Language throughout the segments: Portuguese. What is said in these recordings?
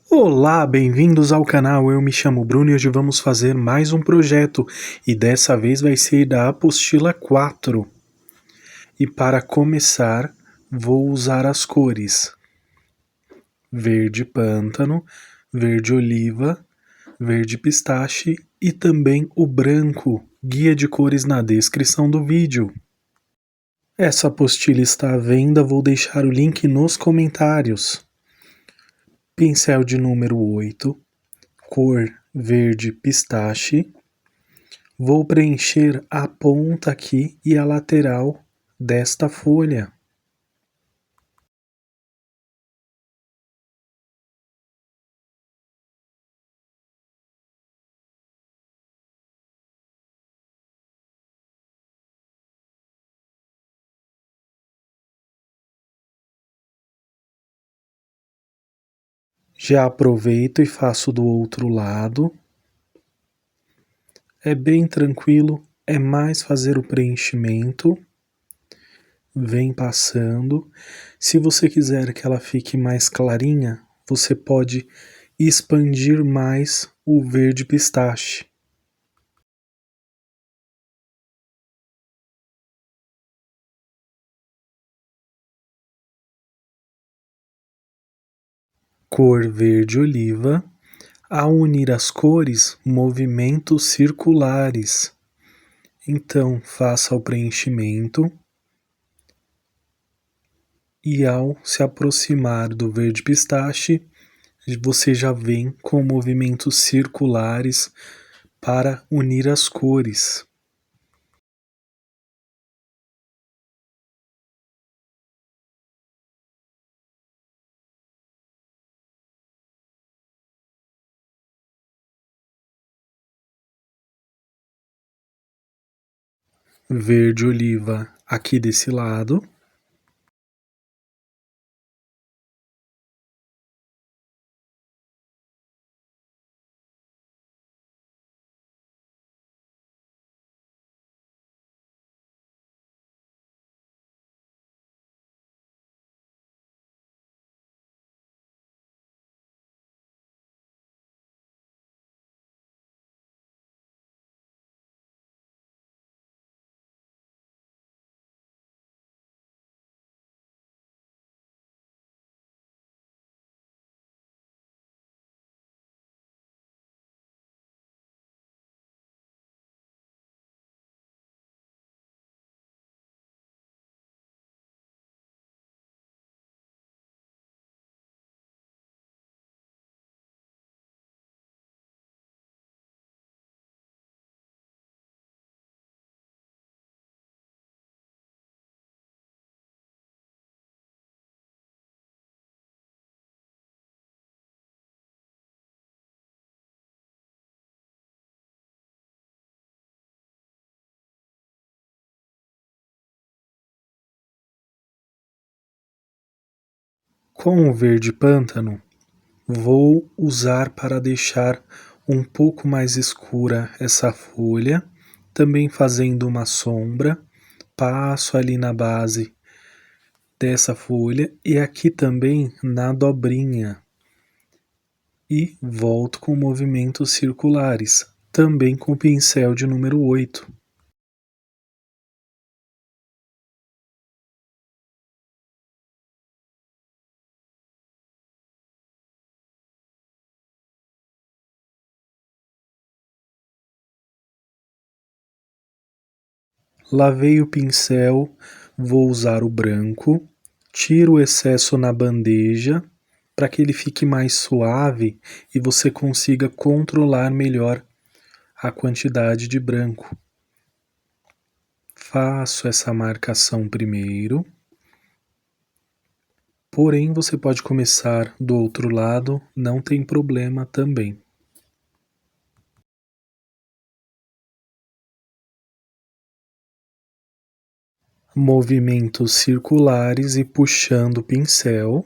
Olá, bem-vindos ao canal. Eu me chamo Bruno e hoje vamos fazer mais um projeto e dessa vez vai ser da apostila 4. E para começar, vou usar as cores verde pântano, verde oliva, verde pistache e também o branco, guia de cores na descrição do vídeo. Essa apostila está à venda, vou deixar o link nos comentários. Pincel de número 8. Cor verde pistache. Vou preencher a ponta aqui e a lateral desta folha. Já aproveito e faço do outro lado. É bem tranquilo, é mais fazer o preenchimento. Vem passando. Se você quiser que ela fique mais clarinha, você pode expandir mais o verde pistache. Cor verde oliva. Ao unir as cores, movimentos circulares. Então, faça o preenchimento e ao se aproximar do verde pistache, você já vem com movimentos circulares para unir as cores. Verde oliva aqui desse lado. Com o verde pântano, vou usar para deixar um pouco mais escura essa folha, também fazendo uma sombra. Passo ali na base dessa folha e aqui também na dobrinha. E volto com movimentos circulares, também com o pincel de número 8. Lavei o pincel, vou usar o branco, tiro o excesso na bandeja para que ele fique mais suave e você consiga controlar melhor a quantidade de branco. Faço essa marcação primeiro, porém você pode começar do outro lado, não tem problema também. Movimentos circulares e puxando o pincel.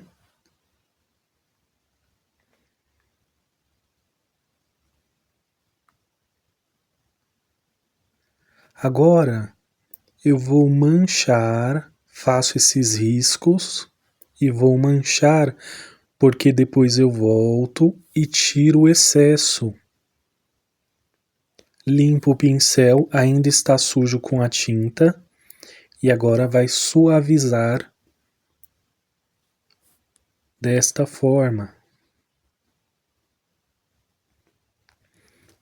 Agora eu vou manchar, faço esses riscos e vou manchar porque depois eu volto e tiro o excesso. Limpo o pincel, ainda está sujo com a tinta, e agora vai suavizar desta forma.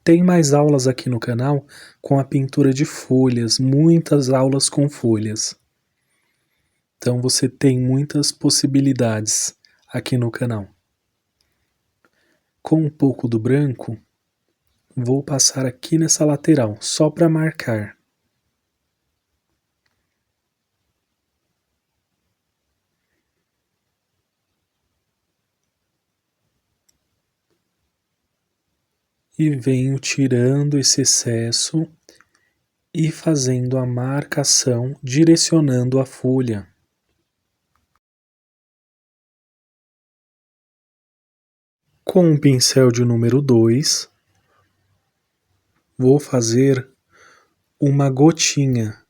Tem mais aulas aqui no canal com a pintura de folhas, muitas aulas com folhas. Então você tem muitas possibilidades aqui no canal. Com um pouco do branco, vou passar aqui nessa lateral, só para marcar. E venho tirando esse excesso e fazendo a marcação, direcionando a folha. Com o pincel de número 2, vou fazer uma gotinha,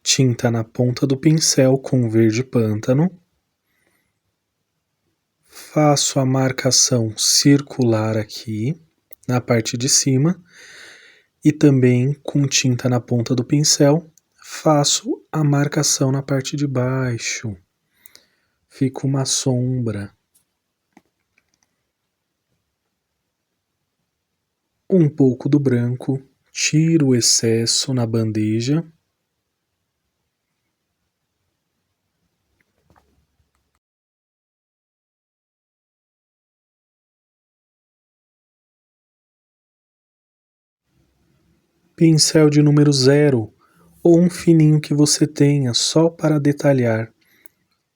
tinta na ponta do pincel com verde pântano. Faço a marcação circular aqui, na parte de cima, e também com tinta na ponta do pincel, faço a marcação na parte de baixo. Fica uma sombra. Um pouco do branco, tiro o excesso na bandeja. Pincel de número 0 ou um fininho que você tenha só para detalhar.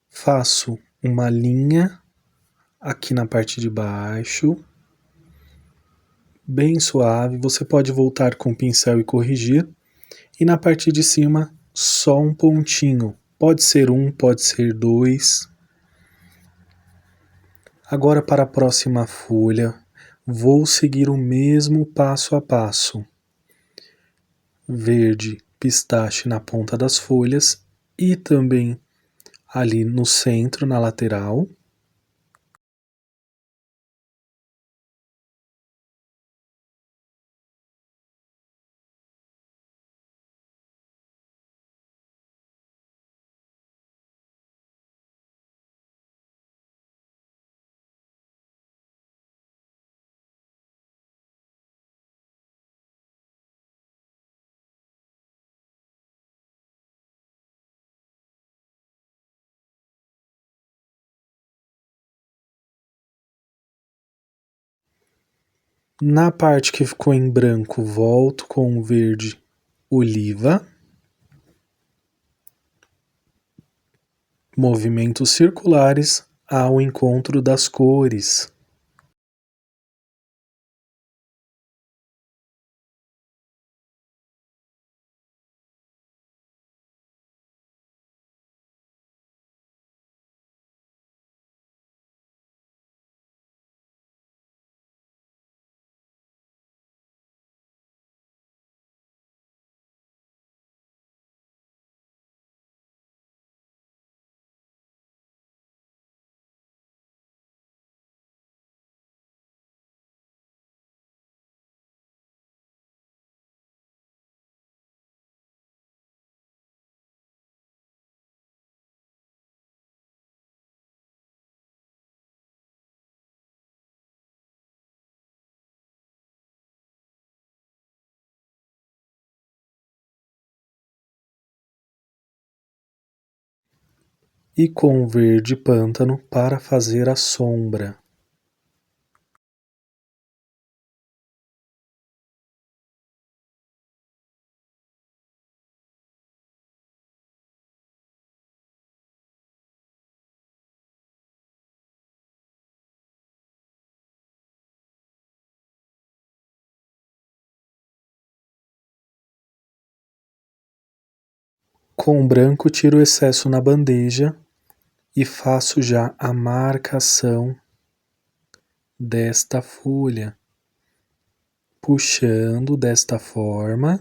Faço uma linha aqui na parte de baixo, bem suave. Você pode voltar com o pincel e corrigir. E na parte de cima, só um pontinho. Pode ser um, pode ser dois. Agora para a próxima folha, vou seguir o mesmo passo a passo. Verde pistache na ponta das folhas e também ali no centro, na lateral. Na parte que ficou em branco, volto com o verde oliva. Movimentos circulares ao encontro das cores. E com verde pântano para fazer a sombra. Com branco tiro o excesso na bandeja e faço já a marcação desta folha, puxando desta forma.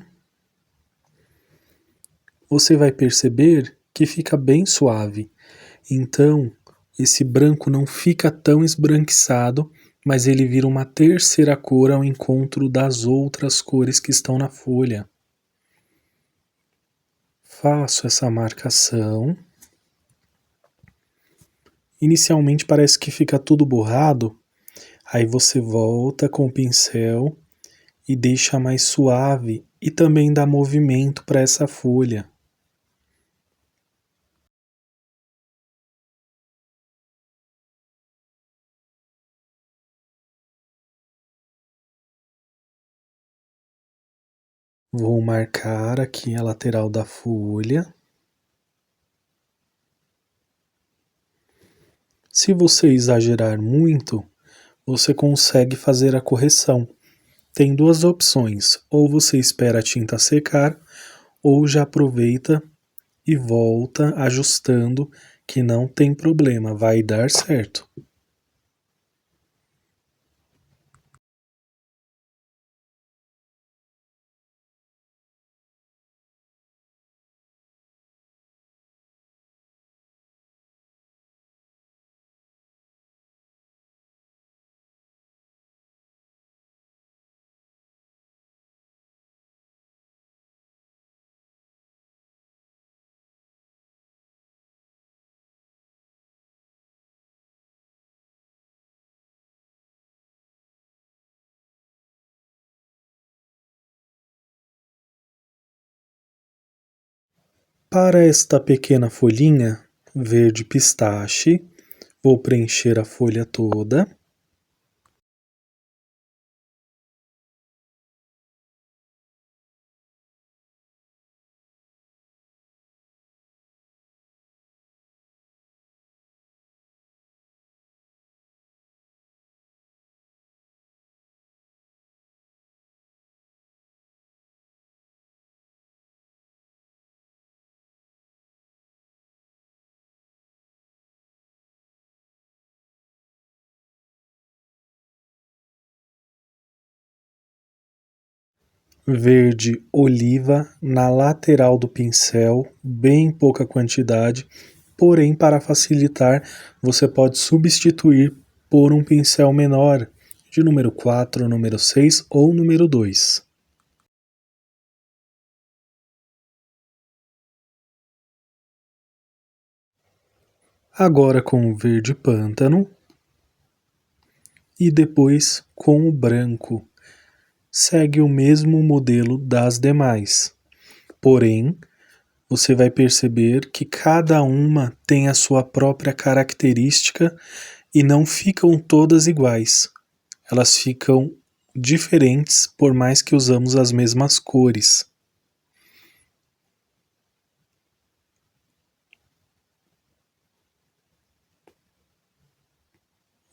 Você vai perceber que fica bem suave. Então, esse branco não fica tão esbranquiçado, mas ele vira uma terceira cor ao encontro das outras cores que estão na folha. Faço essa marcação. Inicialmente parece que fica tudo borrado, aí você volta com o pincel e deixa mais suave e também dá movimento para essa folha. Vou marcar aqui a lateral da folha. Se você exagerar muito, você consegue fazer a correção. Tem duas opções: ou você espera a tinta secar, ou já aproveita e volta ajustando, que não tem problema, vai dar certo. Para esta pequena folhinha verde pistache, vou preencher a folha toda. Verde oliva na lateral do pincel, bem pouca quantidade, porém, para facilitar, você pode substituir por um pincel menor, de número 4, número 6 ou número 2. Agora com o verde pântano e depois com o branco. Segue o mesmo modelo das demais, porém, você vai perceber que cada uma tem a sua própria característica e não ficam todas iguais. Elas ficam diferentes por mais que usamos as mesmas cores.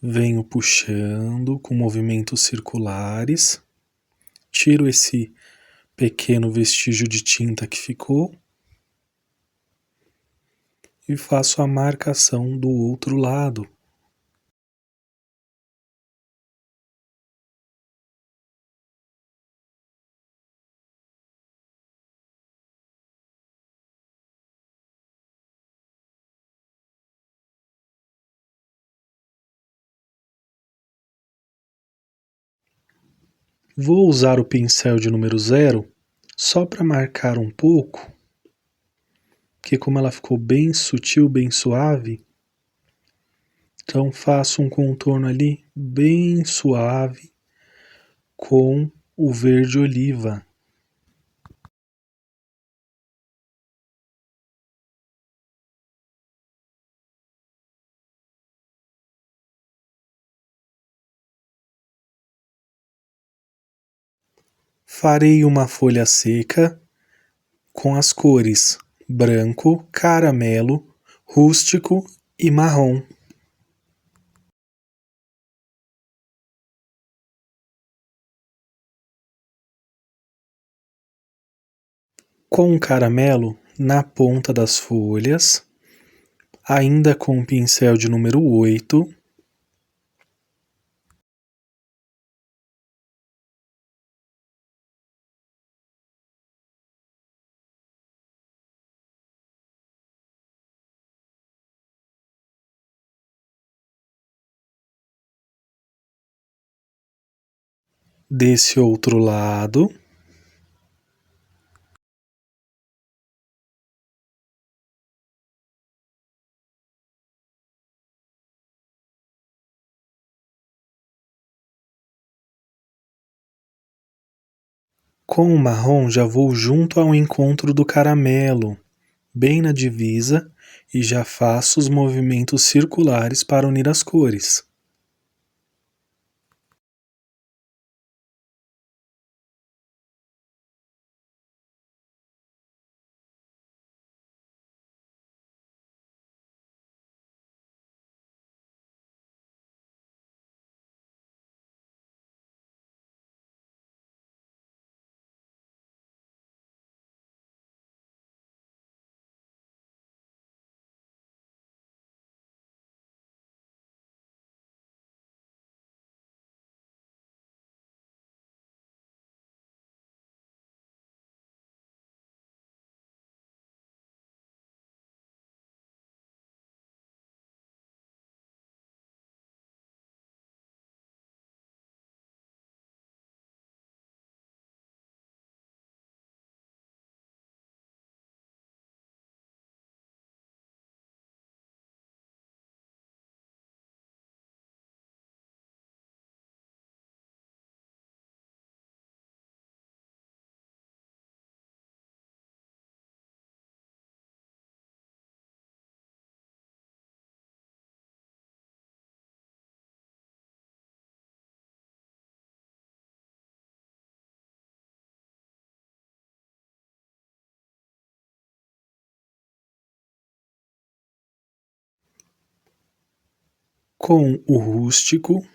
Venho puxando com movimentos circulares, tiro esse pequeno vestígio de tinta que ficou e faço a marcação do outro lado. Vou usar o pincel de número 0 só para marcar um pouco, que como ela ficou bem sutil, bem suave, então faço um contorno ali bem suave com o verde oliva. Farei uma folha seca com as cores branco, caramelo, rústico e marrom. Com o caramelo na ponta das folhas, ainda com o pincel de número 8, Desse outro lado. Com o marrom já vou junto ao encontro do caramelo, bem na divisa, e já faço os movimentos circulares para unir as cores. Com o rústico,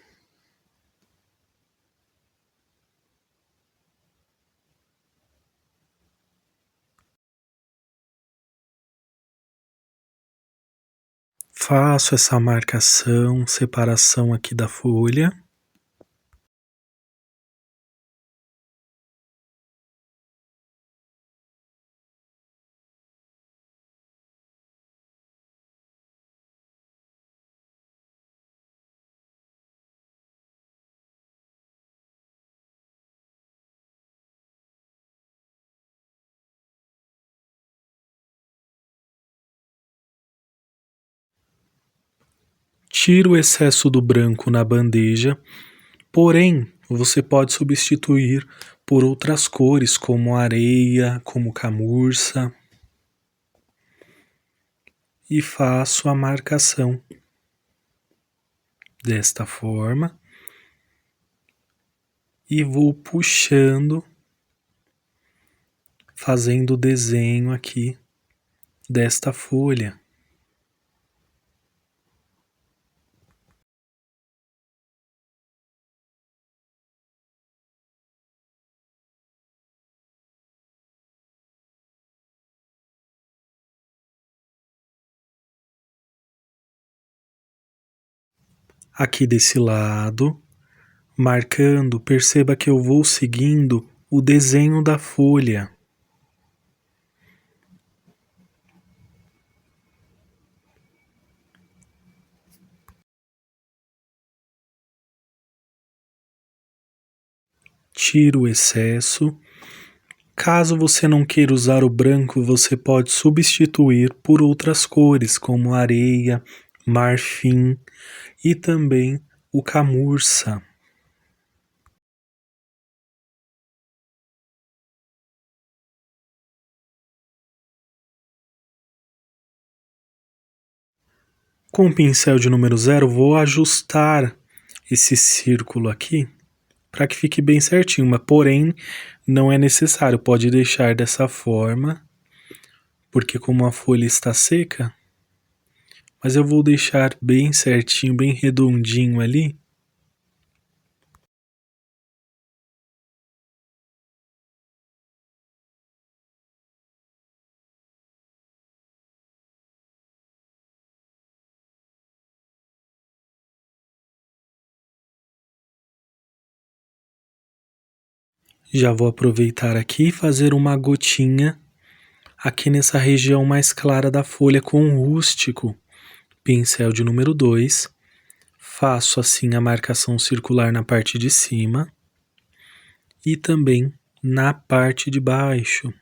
faço essa marcação, separação aqui da folha. Tiro o excesso do branco na bandeja, porém, você pode substituir por outras cores, como areia, como camurça, e faço a marcação desta forma e vou puxando, fazendo o desenho aqui desta folha. Aqui desse lado, marcando, perceba que eu vou seguindo o desenho da folha. Tiro o excesso. Caso você não queira usar o branco, você pode substituir por outras cores, como areia, marfim e também o camurça. Com o pincel de número 0, vou ajustar esse círculo aqui para que fique bem certinho, mas porém não é necessário, pode deixar dessa forma, porque como a folha está seca, mas eu vou deixar bem certinho, bem redondinho ali. Já vou aproveitar aqui e fazer uma gotinha aqui nessa região mais clara da folha com um rústico. Pincel de número 2. Faço assim a marcação circular na parte de cima. e também na parte de baixo.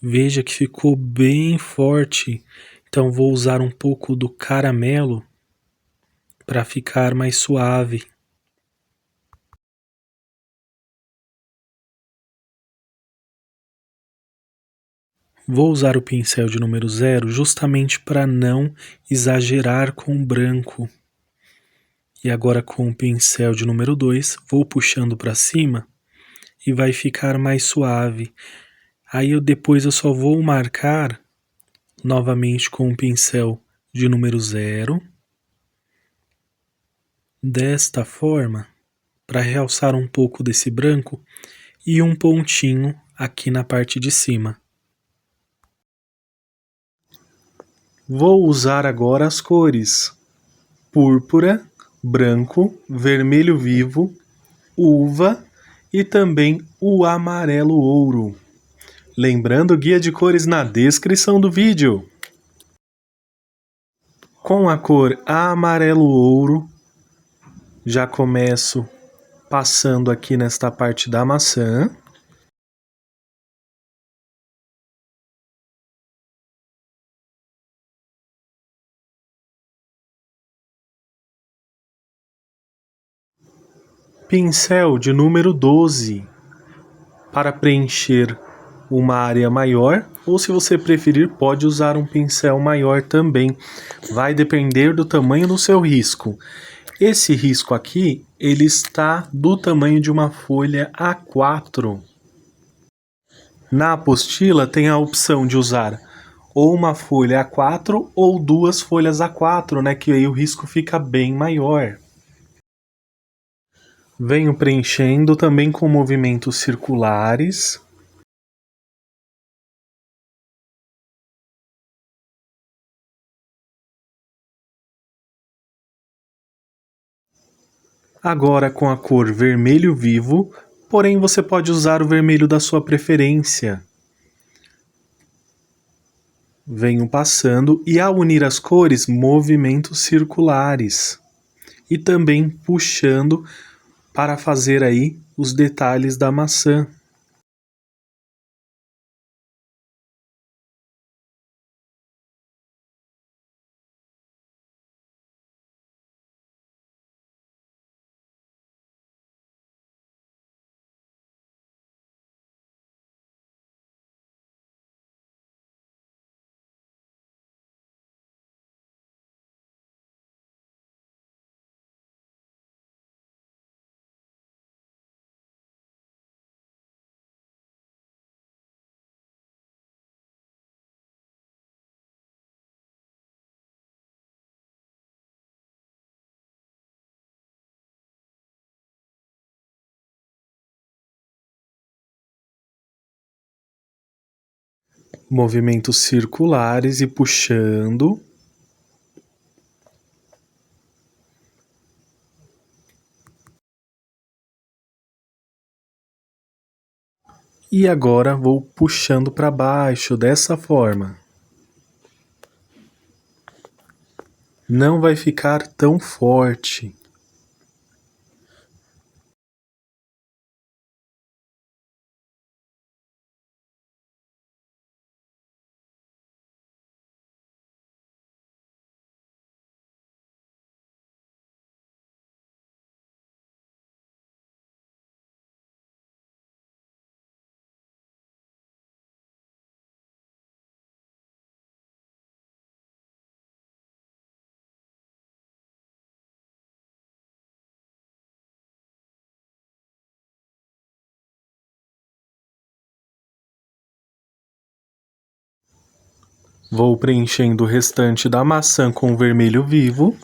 Veja que ficou bem forte, então vou usar um pouco do caramelo para ficar mais suave. Vou usar o pincel de número 0 justamente para não exagerar com o branco. E agora com o pincel de número 2, vou puxando para cima e vai ficar mais suave. Aí depois eu só vou marcar novamente com o pincel de número 0, desta forma, para realçar um pouco desse branco e um pontinho aqui na parte de cima. Vou usar agora as cores púrpura, branco, vermelho vivo, uva e também o amarelo ouro. Lembrando o guia de cores na descrição do vídeo. Com a cor amarelo ouro, já começo passando aqui nesta parte da maçã. Pincel de número 12 para preencher uma área maior, ou se você preferir pode usar um pincel maior também, vai depender do tamanho do seu risco. Esse risco aqui, ele está do tamanho de uma folha A4. Na apostila tem a opção de usar ou uma folha A4 ou duas folhas A4, né, que aí o risco fica bem maior. Venho preenchendo também com movimentos circulares. Agora com a cor vermelho vivo, porém você pode usar o vermelho da sua preferência. Venho passando e ao unir as cores, movimentos circulares. E também puxando para fazer aí os detalhes da maçã. Movimentos circulares e puxando. E agora vou puxando para baixo dessa forma. Não vai ficar tão forte. Vou preenchendo o restante da maçã com vermelho vivo.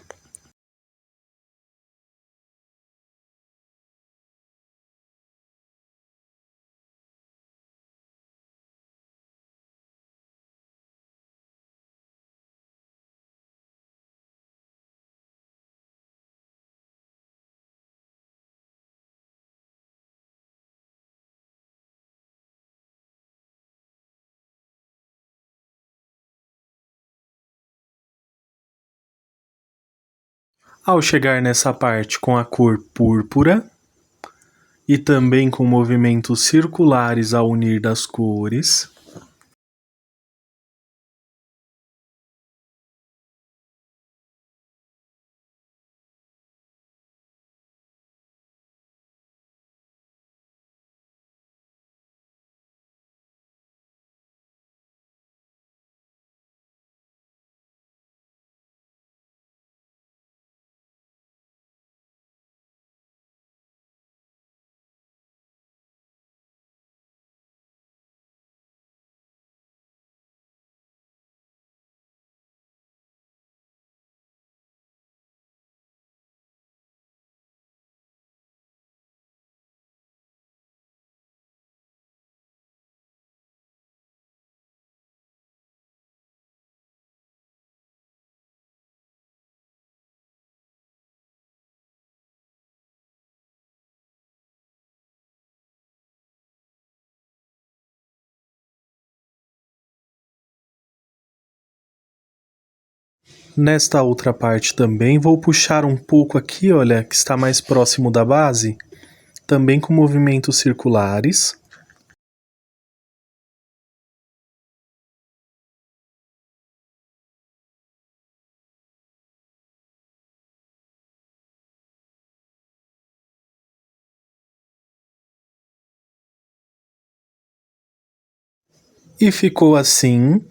Ao chegar nessa parte com a cor púrpura e também com movimentos circulares ao unir das cores, nesta outra parte também vou puxar um pouco aqui, olha, que está mais próximo da base, também com movimentos circulares. E ficou assim.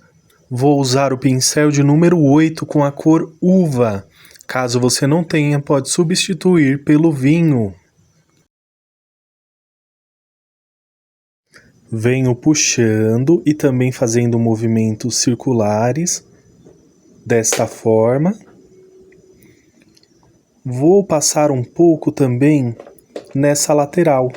Vou usar o pincel de número 8 com a cor uva. Caso você não tenha, pode substituir pelo vinho. Venho puxando e também fazendo movimentos circulares desta forma. Vou passar um pouco também nessa lateral.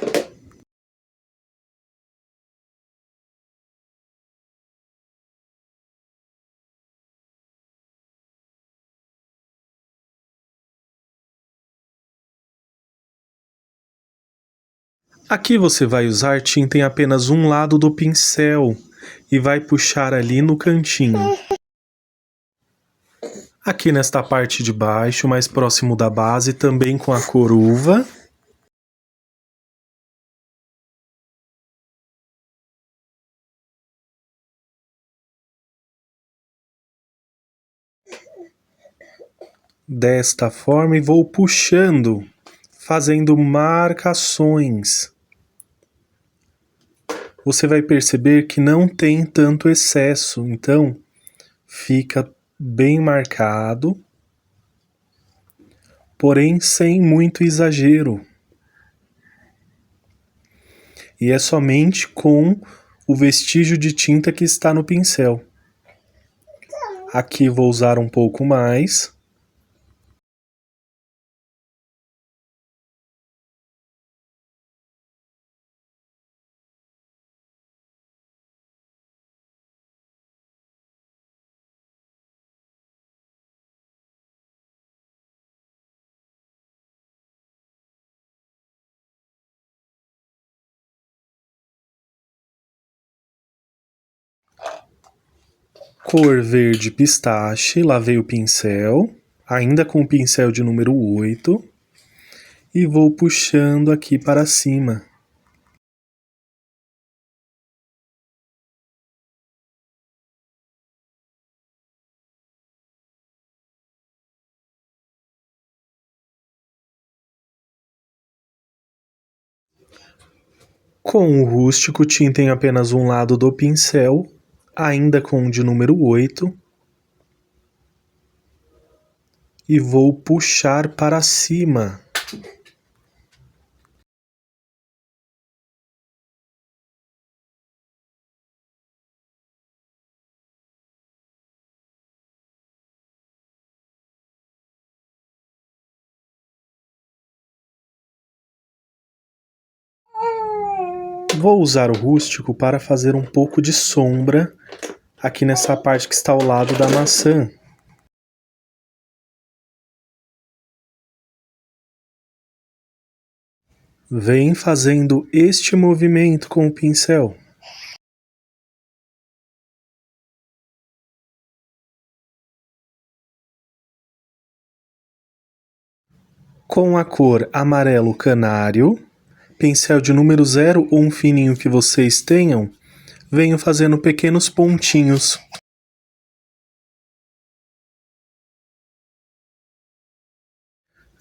Aqui você vai usar tinta em apenas um lado do pincel e vai puxar ali no cantinho. Aqui nesta parte de baixo, mais próximo da base, também com a cor uva. Desta forma e vou puxando, fazendo marcações. Você vai perceber que não tem tanto excesso, então fica bem marcado, porém sem muito exagero. E é somente com o vestígio de tinta que está no pincel. Aqui vou usar um pouco mais. Cor verde pistache, lavei o pincel, ainda com o pincel de número 8, e vou puxando aqui para cima. Com o rústico, tinta em apenas um lado do pincel, ainda com o de número 8, e vou puxar para cima. Vou usar o rústico para fazer um pouco de sombra aqui nessa parte que está ao lado da maçã. Vem fazendo este movimento com o pincel. Com a cor amarelo canário, pincel de número 0 ou um fininho que vocês tenham, venho fazendo pequenos pontinhos.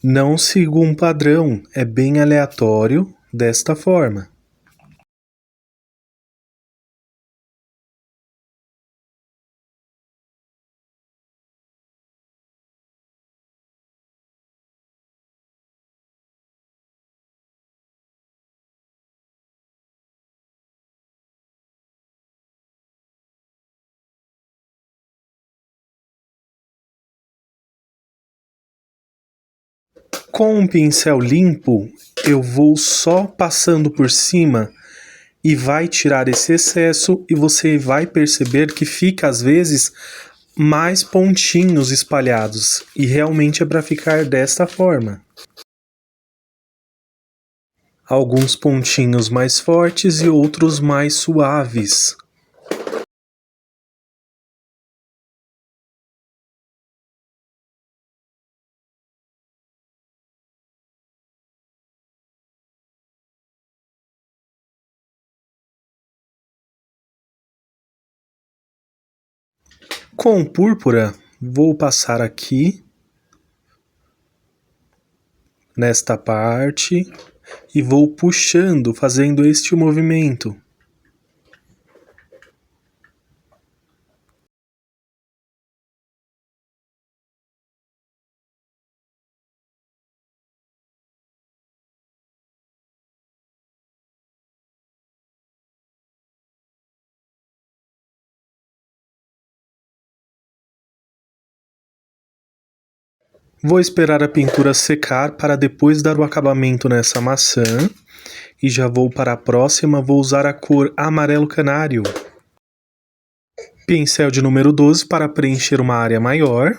Não sigo um padrão, é bem aleatório, desta forma. Com um pincel limpo, eu vou só passando por cima e vai tirar esse excesso e você vai perceber que fica às vezes mais pontinhos espalhados e realmente é para ficar desta forma. Alguns pontinhos mais fortes e outros mais suaves. Com púrpura, vou passar aqui nesta parte e vou puxando, fazendo este movimento. Vou esperar a pintura secar para depois dar o acabamento nessa maçã. E já vou para a próxima, vou usar a cor amarelo canário. Pincel de número 12 para preencher uma área maior.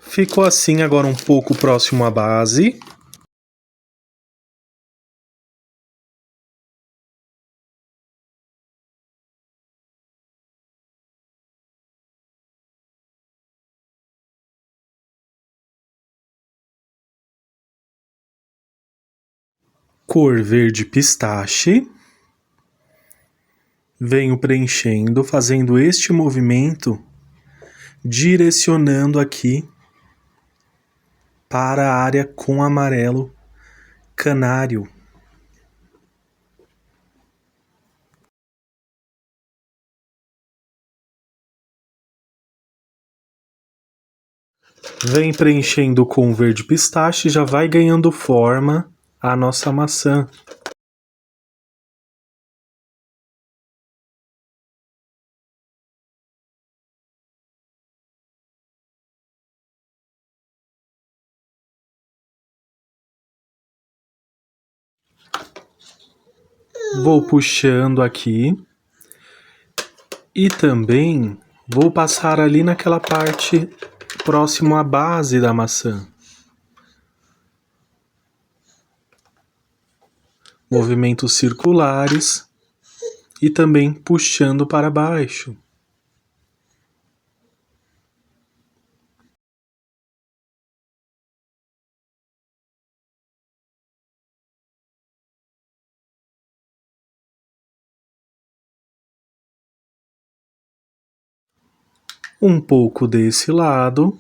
Ficou assim agora um pouco próximo à base. Cor verde pistache. Venho preenchendo, fazendo este movimento, direcionando aqui para a área com amarelo canário. Vem preenchendo com verde pistache, já vai ganhando forma a nossa maçã. Vou puxando aqui e também vou passar ali naquela parte próximo à base da maçã. Movimentos circulares e também puxando para baixo. Um pouco desse lado.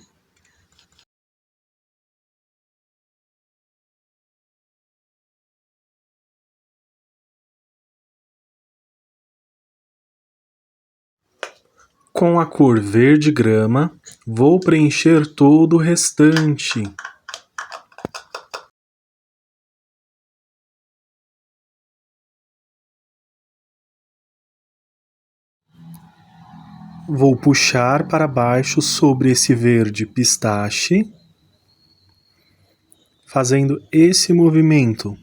Com a cor verde grama, vou preencher todo o restante. Vou puxar para baixo sobre esse verde pistache, fazendo esse movimento.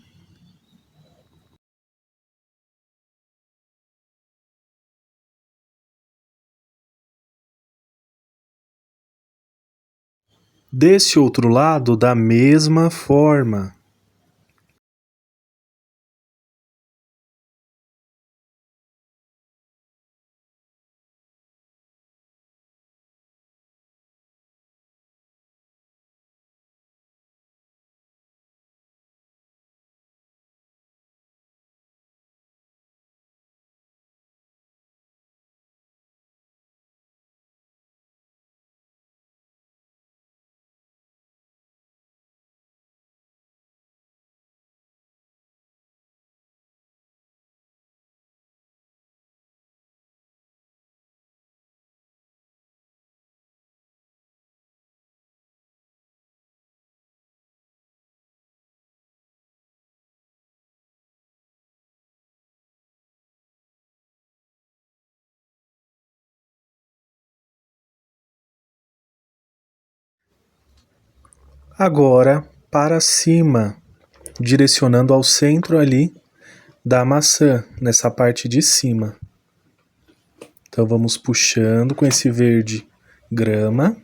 Desse outro lado, da mesma forma. Agora, para cima, direcionando ao centro ali da maçã, nessa parte de cima. Então vamos puxando com esse verde grama.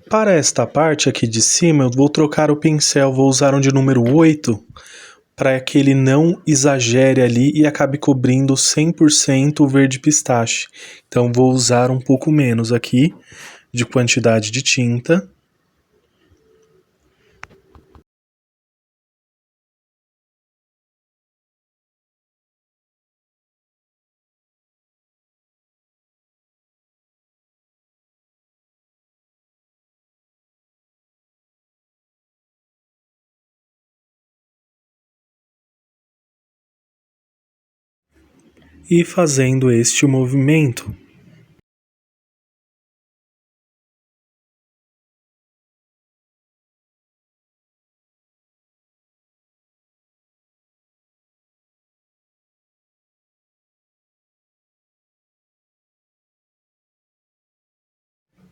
Para esta parte aqui de cima, eu vou trocar o pincel, vou usar um de número 8, para que ele não exagere ali e acabe cobrindo 100% o verde pistache. Então vou usar um pouco menos aqui de quantidade de tinta. E fazendo este movimento.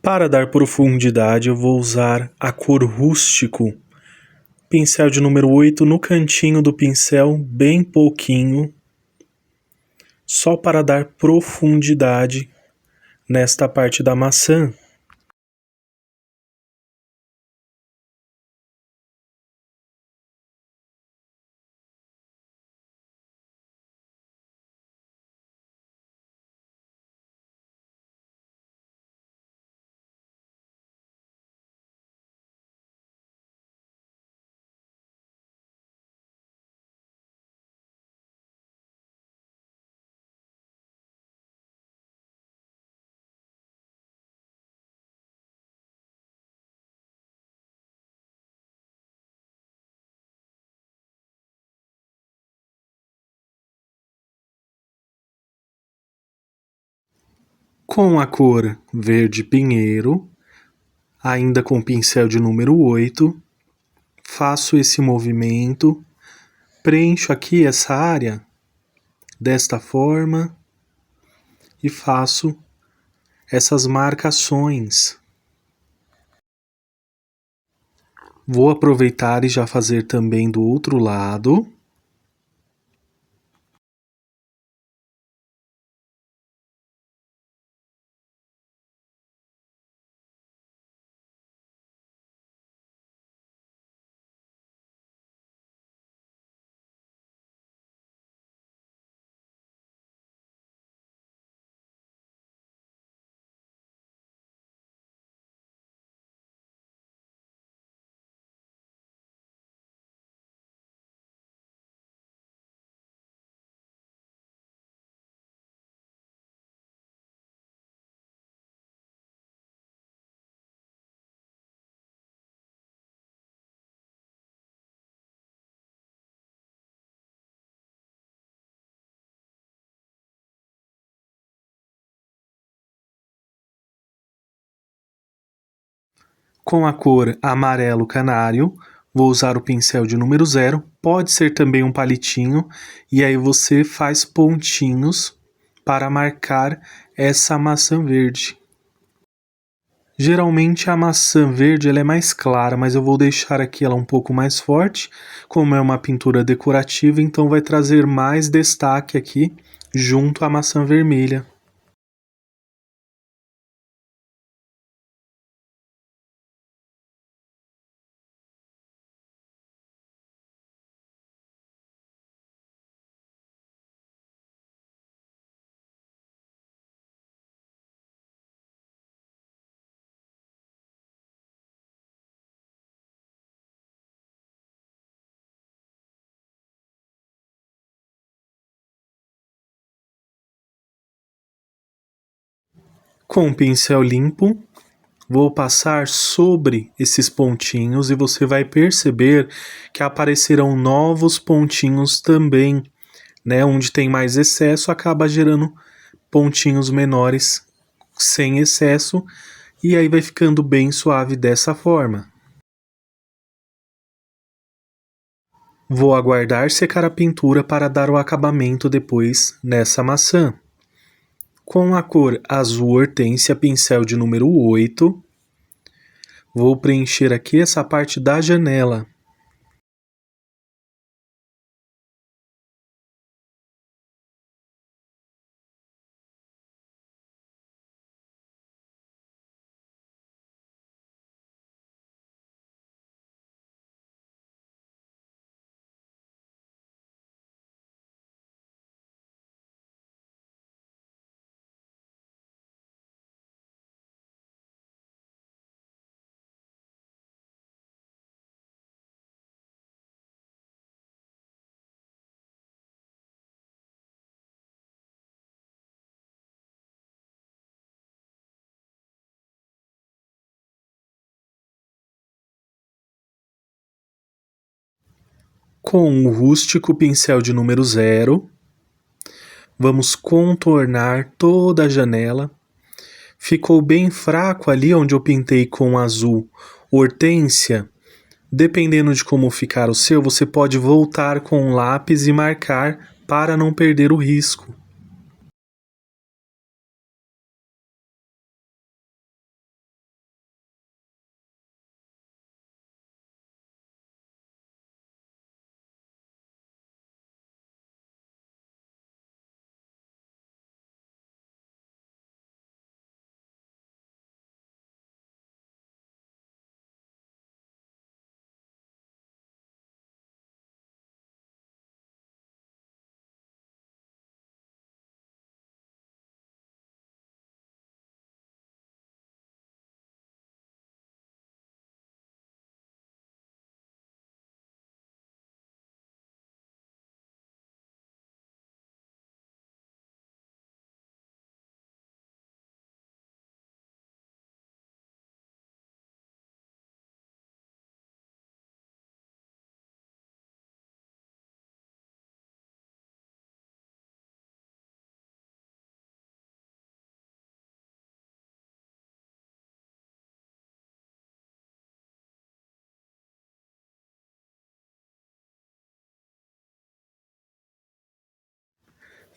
Para dar profundidade, eu vou usar a cor rústico, pincel de número 8 no cantinho do pincel, bem pouquinho, só para dar profundidade nesta parte da maçã. Com a cor verde pinheiro, ainda com o pincel de número 8, faço esse movimento, preencho aqui essa área desta forma e faço essas marcações. Vou aproveitar e já fazer também do outro lado. Com a cor amarelo canário, vou usar o pincel de número 0, pode ser também um palitinho, e aí você faz pontinhos para marcar essa maçã verde. Geralmente a maçã verde ela é mais clara, mas eu vou deixar aqui ela um pouco mais forte, como é uma pintura decorativa, então vai trazer mais destaque aqui junto à maçã vermelha. Com o pincel limpo, vou passar sobre esses pontinhos e você vai perceber que aparecerão novos pontinhos também, né? Onde tem mais excesso, acaba gerando pontinhos menores sem excesso, e aí vai ficando bem suave dessa forma. Vou aguardar secar a pintura para dar o acabamento depois nessa maçã. Com a cor azul hortênsia, pincel de número 8, vou preencher aqui essa parte da janela. Com o rústico pincel de número 0, vamos contornar toda a janela. Ficou bem fraco ali onde eu pintei com azul hortênsia. Dependendo de como ficar o seu, você pode voltar com um lápis e marcar para não perder o risco.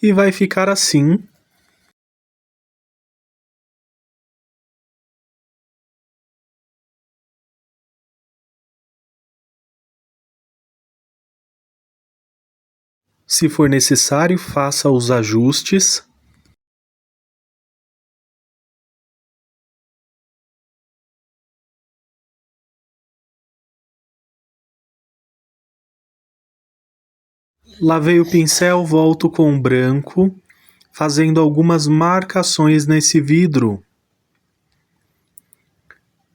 E vai ficar assim. Se for necessário, faça os ajustes. Lavei o pincel, volto com o branco, fazendo algumas marcações nesse vidro.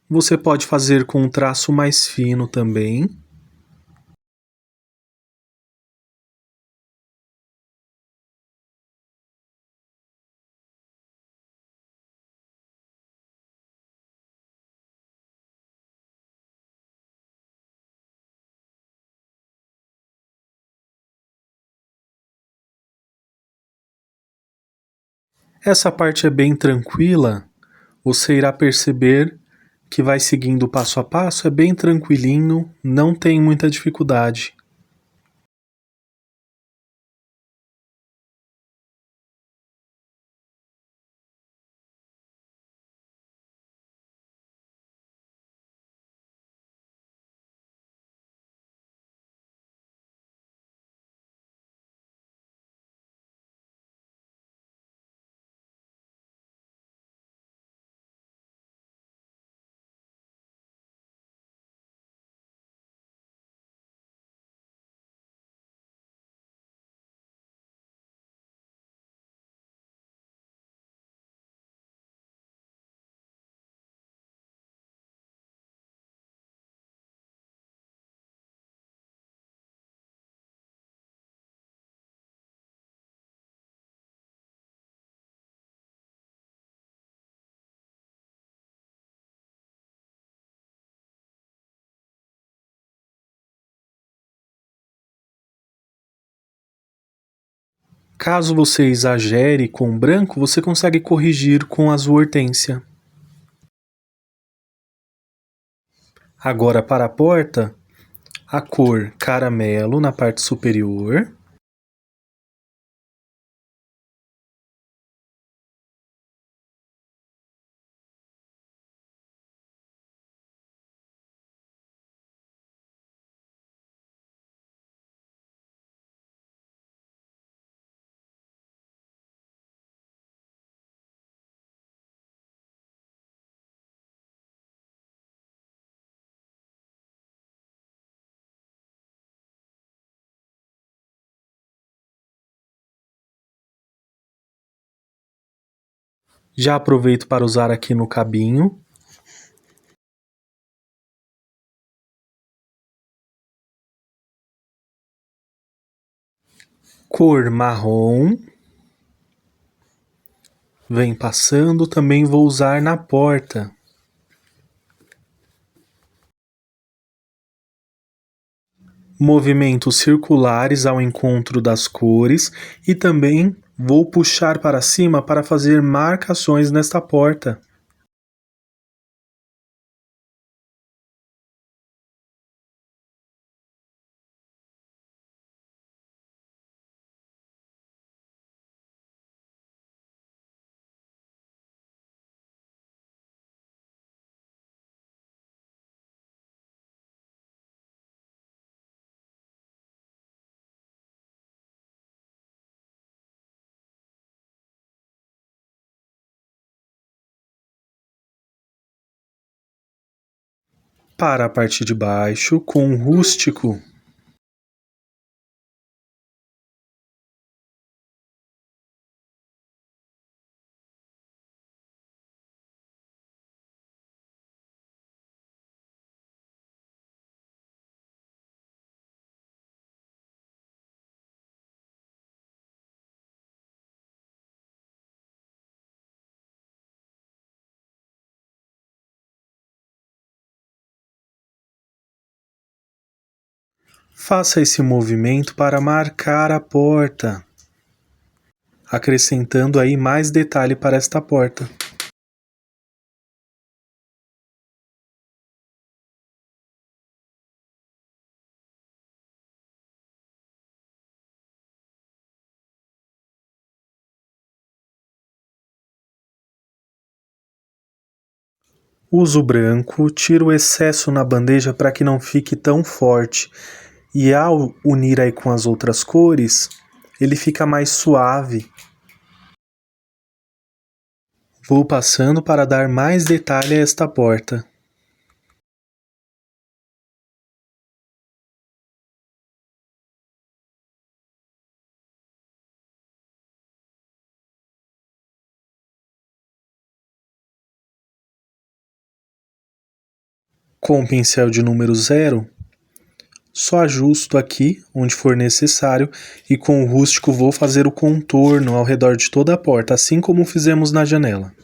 Você pode fazer com um traço mais fino também. Essa parte é bem tranquila, você irá perceber que vai seguindo passo a passo, é bem tranquilinho, não tem muita dificuldade. Caso você exagere com o branco, você consegue corrigir com azul hortênsia. Agora para a porta, a cor caramelo na parte superior. Já aproveito para usar aqui no cabinho. Cor marrom. Vem passando, também vou usar na porta. Movimentos circulares ao encontro das cores e também vou puxar para cima para fazer marcações nesta porta. Para a parte de baixo, com o rústico, faça esse movimento para marcar a porta, acrescentando aí mais detalhe para esta porta. Uso branco, tiro o excesso na bandeja para que não fique tão forte. E ao unir aí com as outras cores, ele fica mais suave. Vou passando para dar mais detalhe a esta porta. Com o pincel de número 0, só ajusto aqui onde for necessário e com o rústico vou fazer o contorno ao redor de toda a porta, assim como fizemos na janela.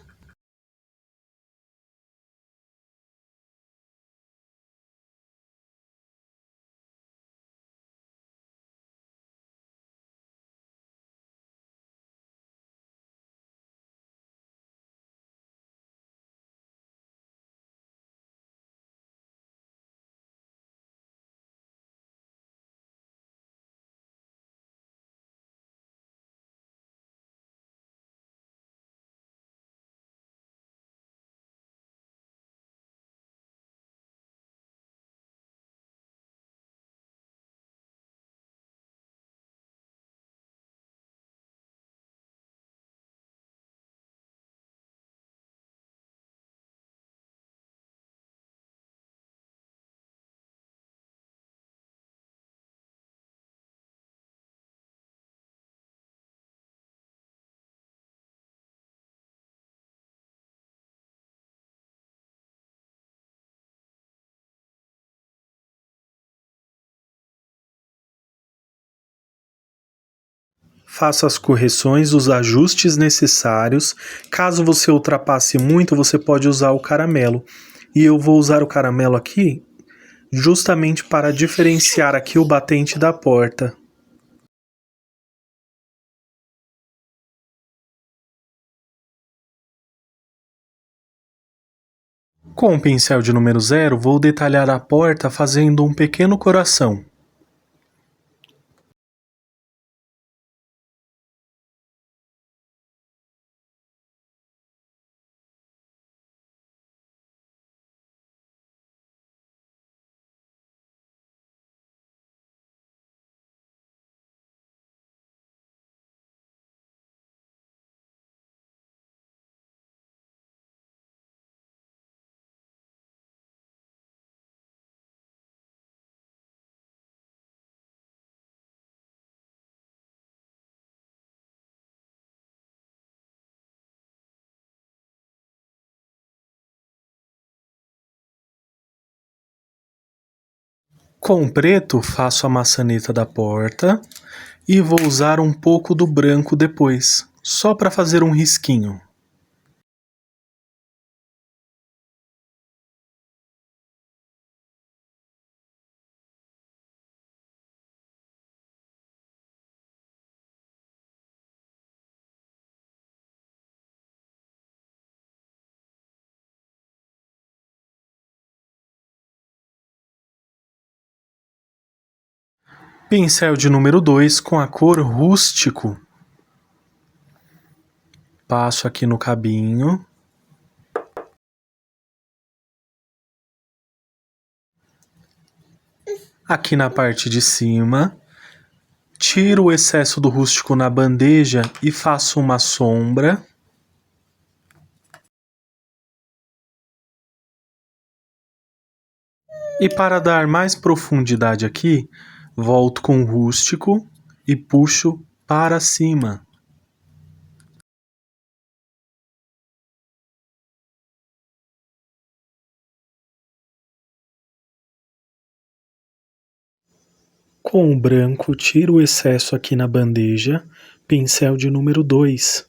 faça as correções, os ajustes necessários. Caso você ultrapasse muito, você pode usar o caramelo. E eu vou usar o caramelo aqui justamente para diferenciar aqui o batente da porta. Com o pincel de número 0, vou detalhar a porta fazendo um pequeno coração. Com o preto, faço a maçaneta da porta e vou usar um pouco do branco depois, só para fazer um risquinho. Pincel de número 2 com a cor rústico. Passo aqui no cabinho. Aqui na parte de cima. Tiro o excesso do rústico na bandeja e faço uma sombra. E para dar mais profundidade aqui, volto com o rústico e puxo para cima. Com o branco, tiro o excesso aqui na bandeja, pincel de número 2.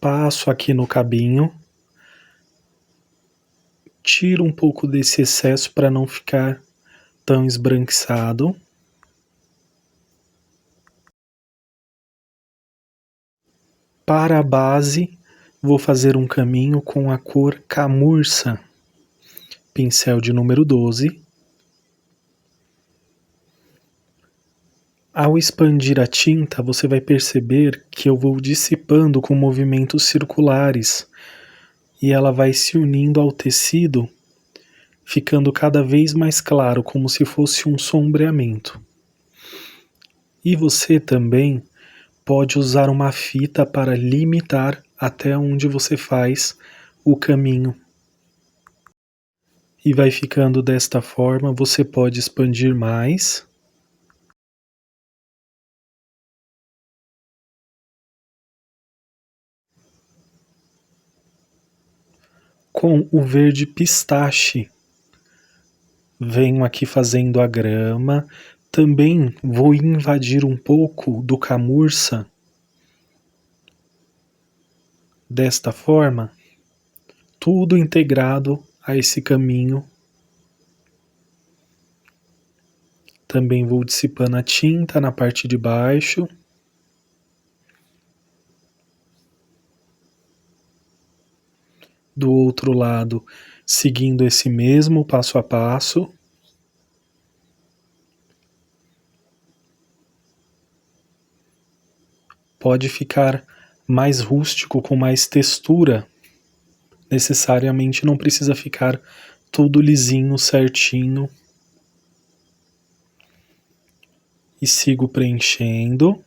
Passo aqui no cabinho. Tiro um pouco desse excesso para não ficar tão esbranquiçado. Para a base, vou fazer um caminho com a cor camurça. Pincel de número 12. Ao expandir a tinta, você vai perceber que eu vou dissipando com movimentos circulares e ela vai se unindo ao tecido, ficando cada vez mais claro, como se fosse um sombreamento. E você também pode usar uma fita para limitar até onde você faz o caminho. E vai ficando desta forma, você pode expandir mais. Com o verde pistache, venho aqui fazendo a grama. Também vou invadir um pouco do camurça. Desta forma, tudo integrado a esse caminho. Também vou dissipando a tinta na parte de baixo. Do outro lado, seguindo esse mesmo passo a passo. Pode ficar mais rústico, com mais textura. Necessariamente não precisa ficar tudo lisinho, certinho. E sigo preenchendo.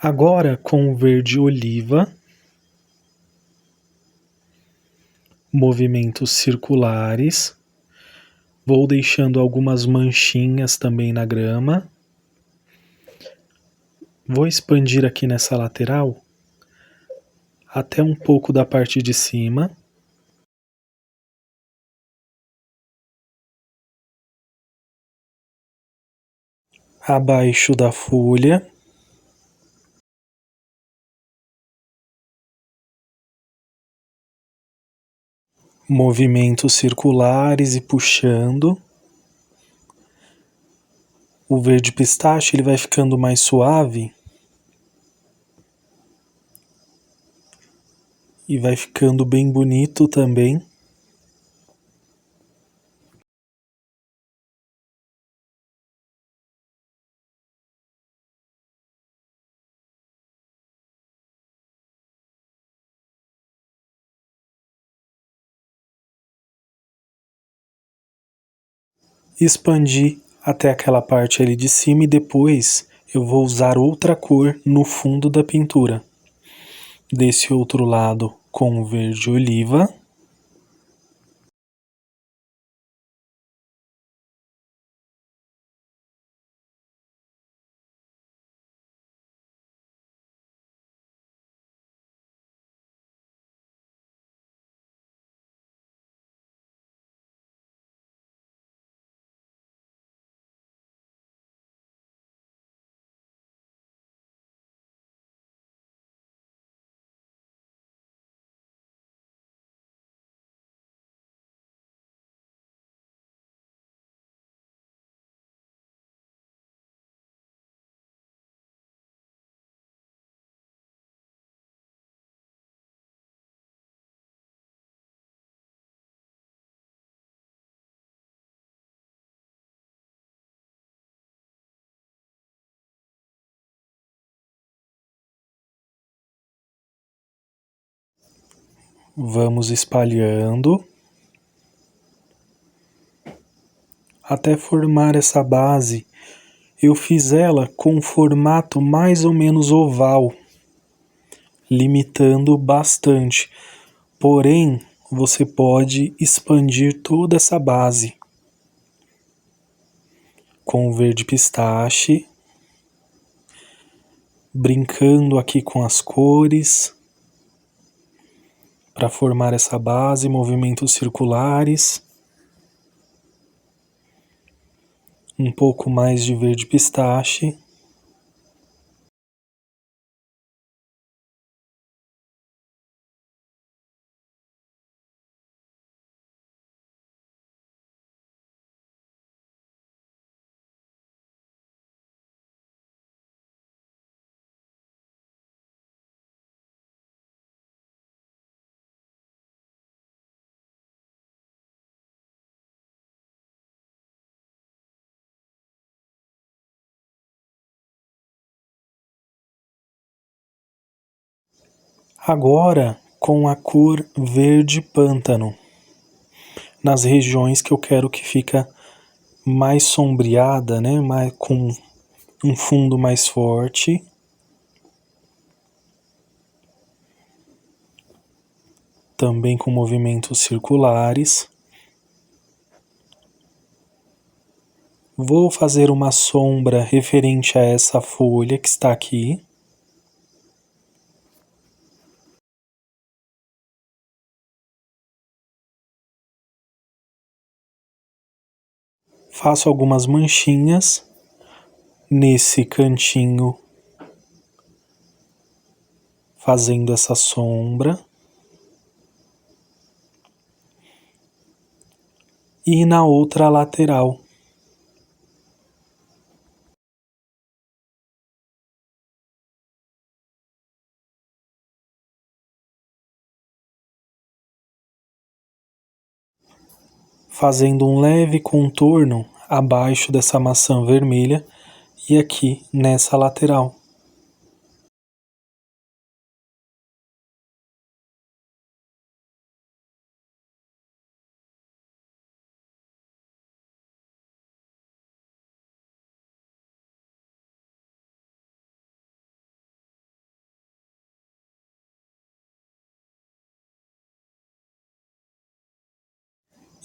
Agora com o verde oliva, movimentos circulares, Vou deixando algumas manchinhas também na grama. Vou expandir aqui nessa lateral até um pouco da parte de cima. Abaixo da folha. Movimentos circulares e puxando. O verde pistache ele vai ficando mais suave e vai ficando bem bonito também. Expandi até aquela parte ali de cima e depois eu vou usar outra cor no fundo da pintura. Desse outro lado com o verde oliva. Vamos espalhando até formar essa base. Eu fiz ela com um formato mais ou menos oval, limitando bastante. Porém, você pode expandir toda essa base com o verde pistache, brincando aqui com as cores para formar essa base, movimentos circulares. Um pouco mais de verde pistache. Agora com a cor verde pântano, nas regiões que eu quero que fica mais sombreada, né? Com um fundo mais forte. Também com movimentos circulares. Vou fazer uma sombra referente a essa folha que está aqui. Faço algumas manchinhas nesse cantinho, fazendo essa sombra. E na outra lateral. Fazendo um leve contorno abaixo dessa maçã vermelha e aqui nessa lateral.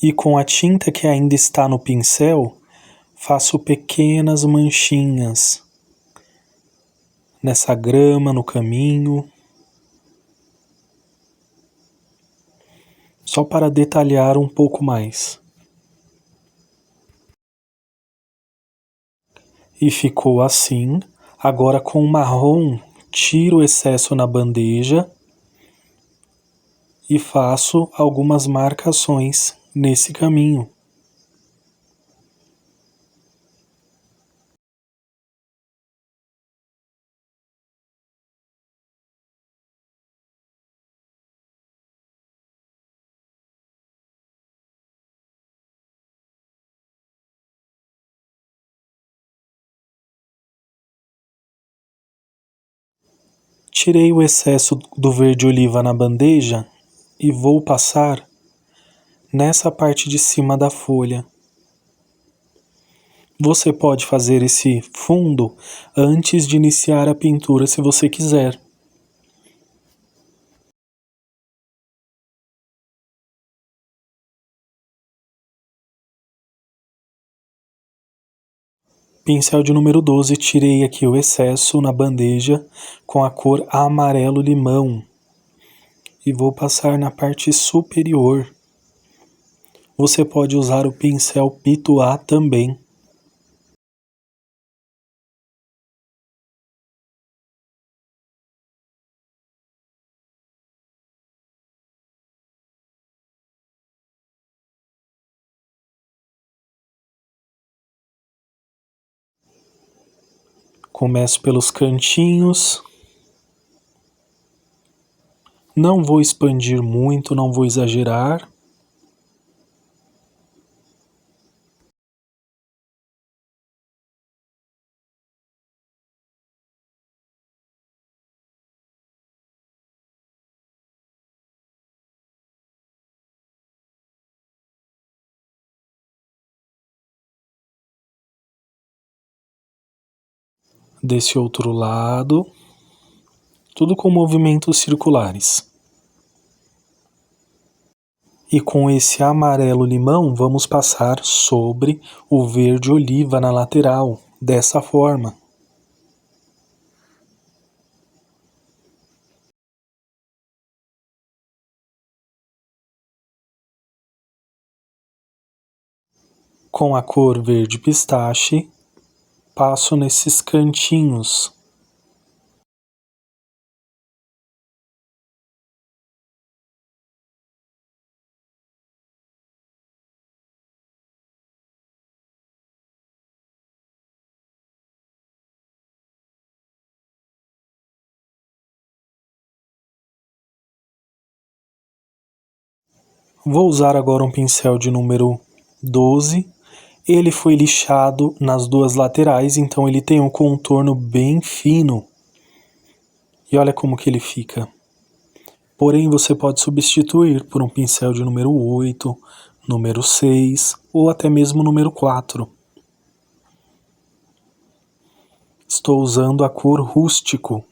E com a tinta que ainda está no pincel, faço pequenas manchinhas nessa grama, no caminho, só para detalhar um pouco mais. E ficou assim. Agora com o marrom, tiro o excesso na bandeja e faço algumas marcações nesse caminho. Tirei o excesso do verde oliva na bandeja e vou passar nessa parte de cima da folha. Você pode fazer esse fundo antes de iniciar a pintura se você quiser. Pincel de número 12, tirei aqui o excesso na bandeja com a cor amarelo-limão e vou passar na parte superior. Você pode usar o pincel Pituá também. Começo pelos cantinhos. Não vou expandir muito, não vou exagerar. Desse outro lado, tudo com movimentos circulares. E com esse amarelo-limão, vamos passar sobre o verde-oliva na lateral, dessa forma. Com a cor verde pistache, passo nesses cantinhos. Vou usar agora um pincel de número 12. Ele foi lixado nas duas laterais, então ele tem um contorno bem fino. E olha como que ele fica. Porém, você pode substituir por um pincel de número 8, número 6 ou até mesmo número 4. Estou usando a cor rústico.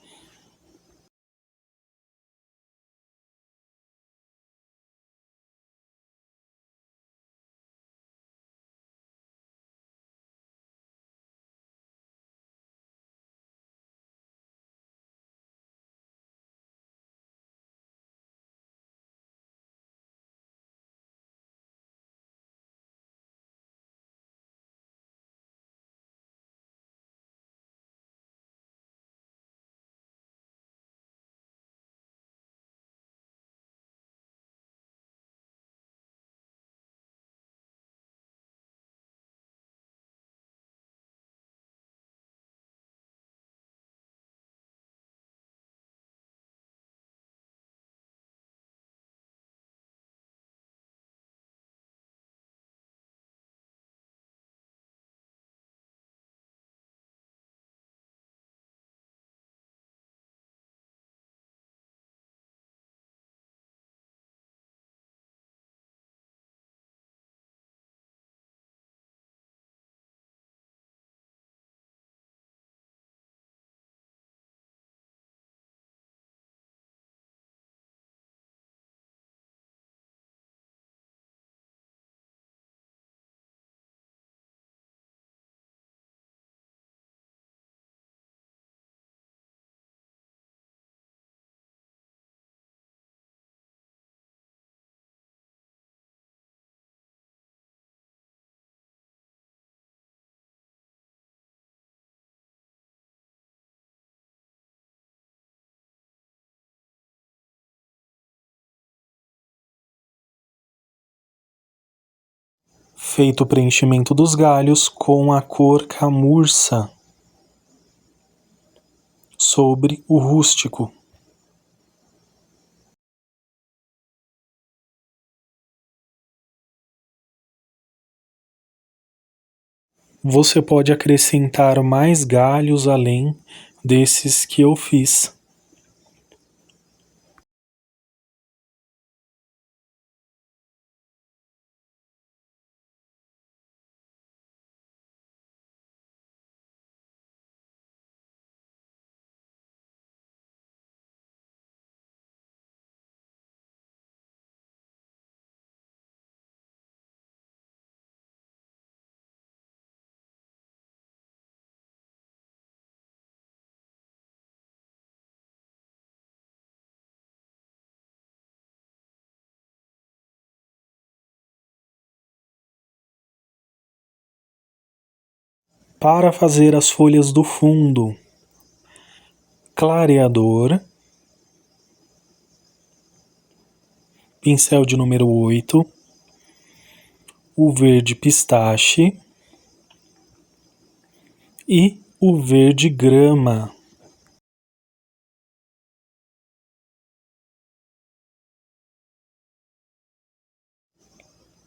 Feito o preenchimento dos galhos com a cor camurça sobre o rústico. Você pode acrescentar mais galhos além desses que eu fiz. Para fazer as folhas do fundo, clareador, pincel de número 8, o verde pistache e o verde grama.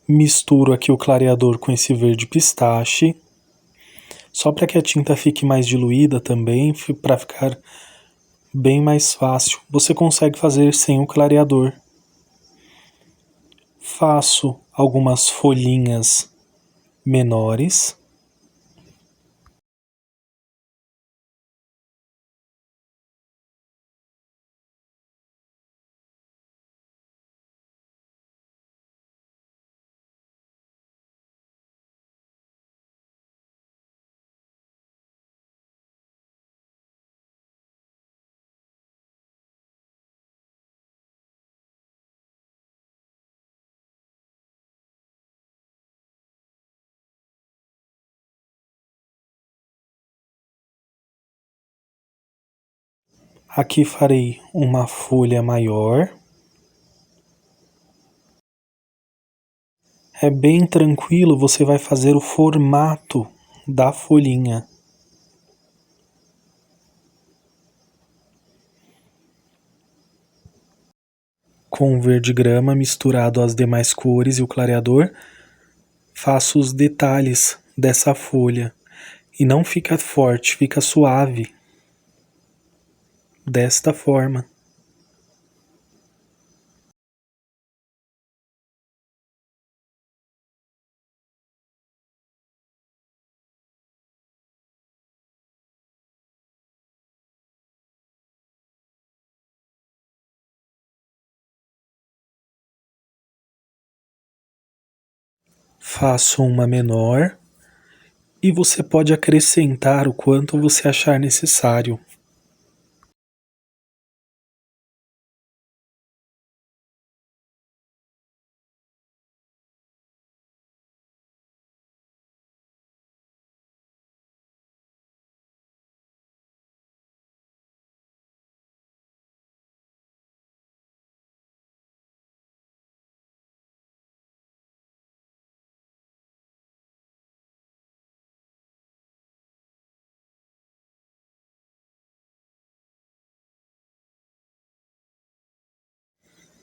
Misturo aqui o clareador com esse verde pistache, só para que a tinta fique mais diluída também, para ficar bem mais fácil. Você consegue fazer sem o clareador. Faço algumas folhinhas menores. Aqui farei uma folha maior. É bem tranquilo, você vai fazer o formato da folhinha. Com o verde grama misturado às demais cores e o clareador, faço os detalhes dessa folha. E não fica forte, fica suave. Desta forma. Faço uma menor e você pode acrescentar o quanto você achar necessário.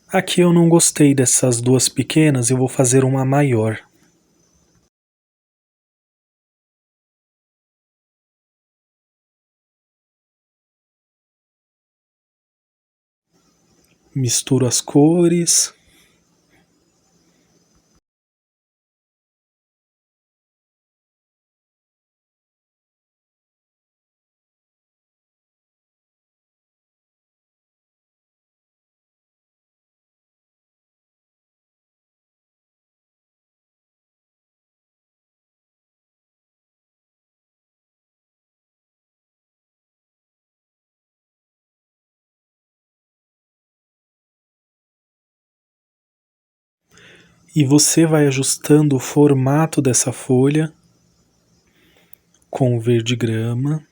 Aqui eu não gostei dessas duas pequenas, eu vou fazer uma maior. Misturo as cores. E você vai ajustando o formato dessa folha com o verde grama.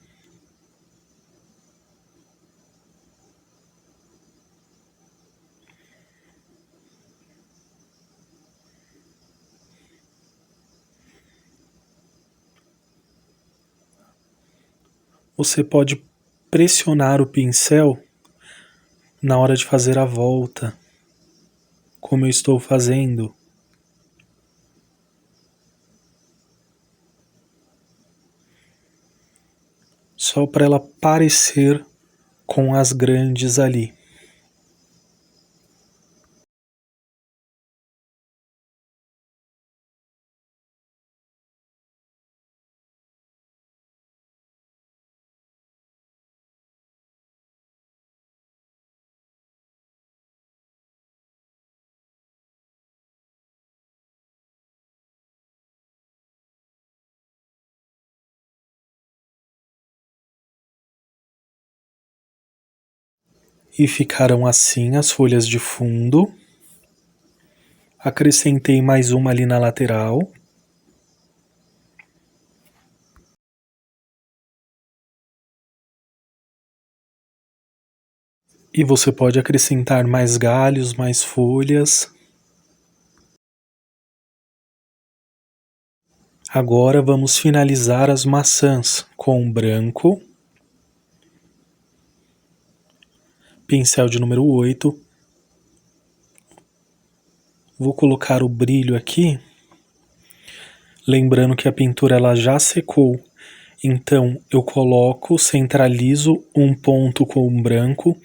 Você pode pressionar o pincel na hora de fazer a volta, como eu estou fazendo. Só para ela parecer com as grandes ali. E ficaram assim as folhas de fundo. Acrescentei mais uma ali na lateral. E você pode acrescentar mais galhos, mais folhas. Agora vamos finalizar as maçãs com branco. Pincel de número 8. Vou colocar o brilho aqui. Lembrando que a pintura ela já secou. Então eu coloco, centralizo um ponto com branco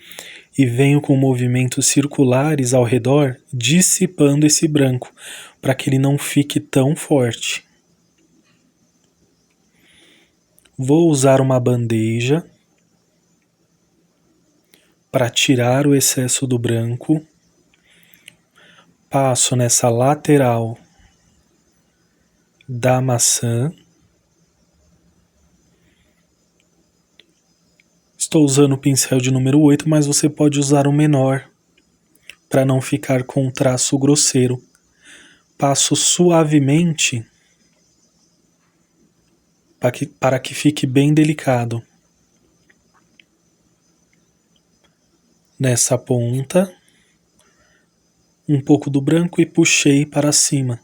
e venho com movimentos circulares ao redor, dissipando esse branco, para que ele não fique tão forte. Vou usar uma bandeja para tirar o excesso do branco. Passo nessa lateral da maçã. Estou usando o pincel de número 8, mas você pode usar um menor para não ficar com um traço grosseiro. Passo suavemente para que fique bem delicado. Nessa ponta, um pouco do branco e puxei para cima.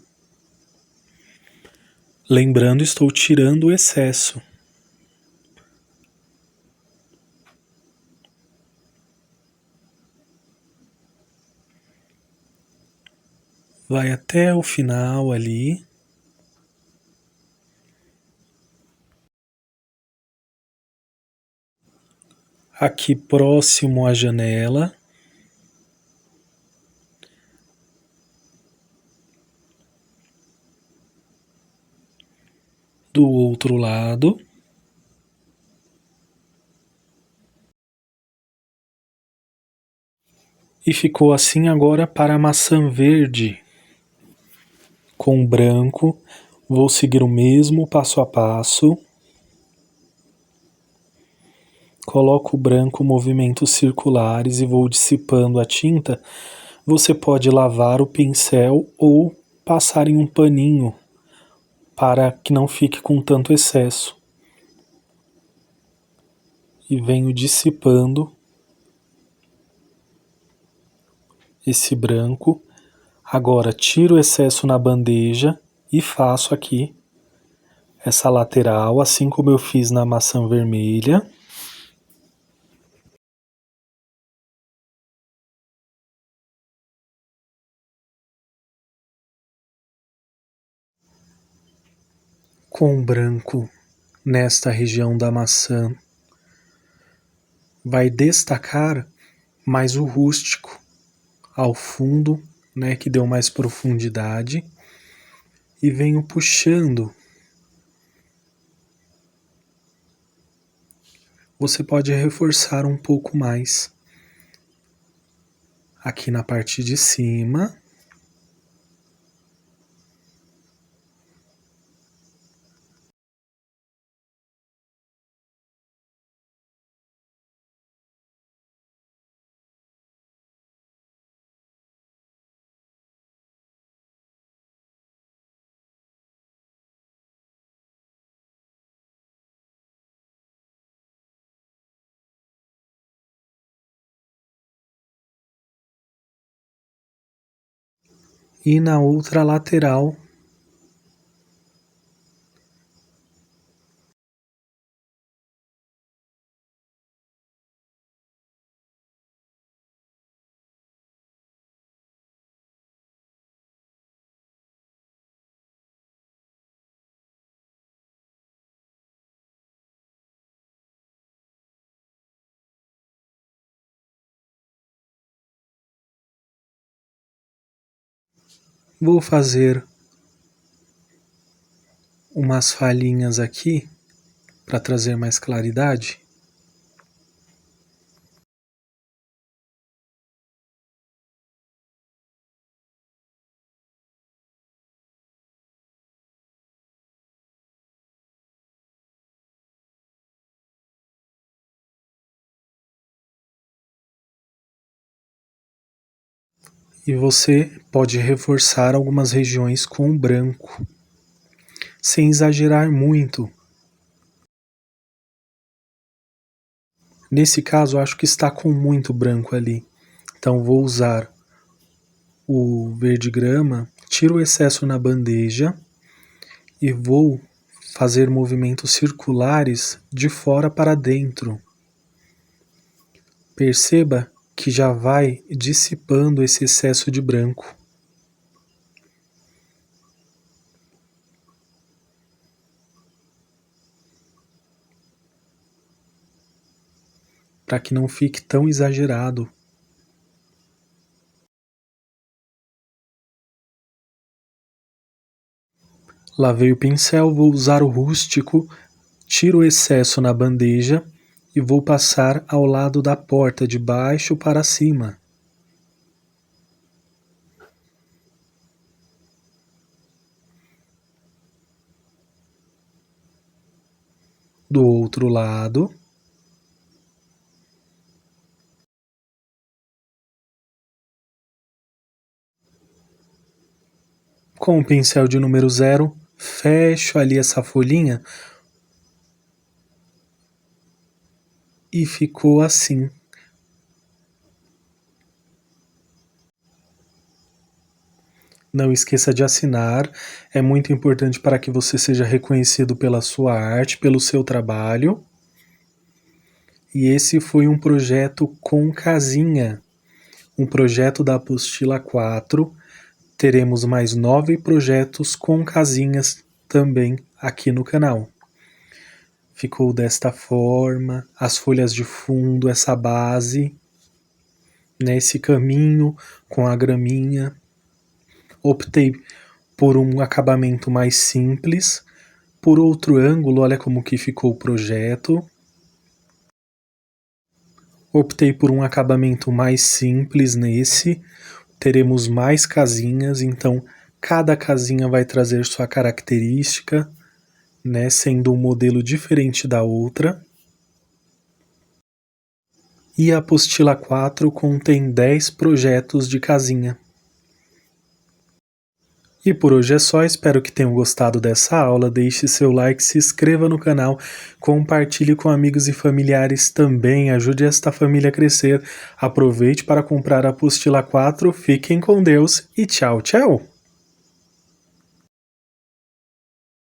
Lembrando, estou tirando o excesso. Vai até o final ali. Aqui próximo à janela. Do outro lado. E ficou assim agora para a maçã verde. Com branco, vou seguir o mesmo passo a passo. Coloco o branco movimentos circulares e vou dissipando a tinta. Você pode lavar o pincel ou passar em um paninho para que não fique com tanto excesso. E venho dissipando esse branco. Agora tiro o excesso na bandeja e faço aqui essa lateral, assim como eu fiz na maçã vermelha. Com branco nesta região da maçã vai destacar mais o rústico ao fundo, né, que deu mais profundidade, e venho puxando. Você pode reforçar um pouco mais aqui na parte de cima. E na outra lateral Vou fazer umas falhinhas aqui para trazer mais claridade. E você pode reforçar algumas regiões com branco, sem exagerar muito. Nesse caso, acho que está com muito branco ali. Então vou usar o verde grama, tiro o excesso na bandeja e vou fazer movimentos circulares de fora para dentro. Perceba que já vai dissipando esse excesso de branco. Para que não fique tão exagerado. Lavei o pincel, vou usar o rústico, tiro o excesso na bandeja e vou passar ao lado da porta de baixo para cima. Do outro lado. Com o pincel de número 0, fecho ali essa folhinha e ficou assim. Não esqueça de assinar, é muito importante para que você seja reconhecido pela sua arte, pelo seu trabalho. E esse foi um projeto com casinha, um projeto da apostila 4. Teremos mais 9 projetos com casinhas também aqui no canal. Ficou desta forma, as folhas de fundo, essa base, nesse caminho com a graminha. Optei por um acabamento mais simples. Por outro ângulo, olha como que ficou o projeto. Optei por um acabamento mais simples nesse. Teremos mais casinhas, então cada casinha vai trazer sua característica, né, sendo um modelo diferente da outra. E a apostila 4 contém 10 projetos de casinha. E por hoje é só, espero que tenham gostado dessa aula, deixe seu like, se inscreva no canal, compartilhe com amigos e familiares também, ajude esta família a crescer, aproveite para comprar a apostila 4, fiquem com Deus e tchau, tchau!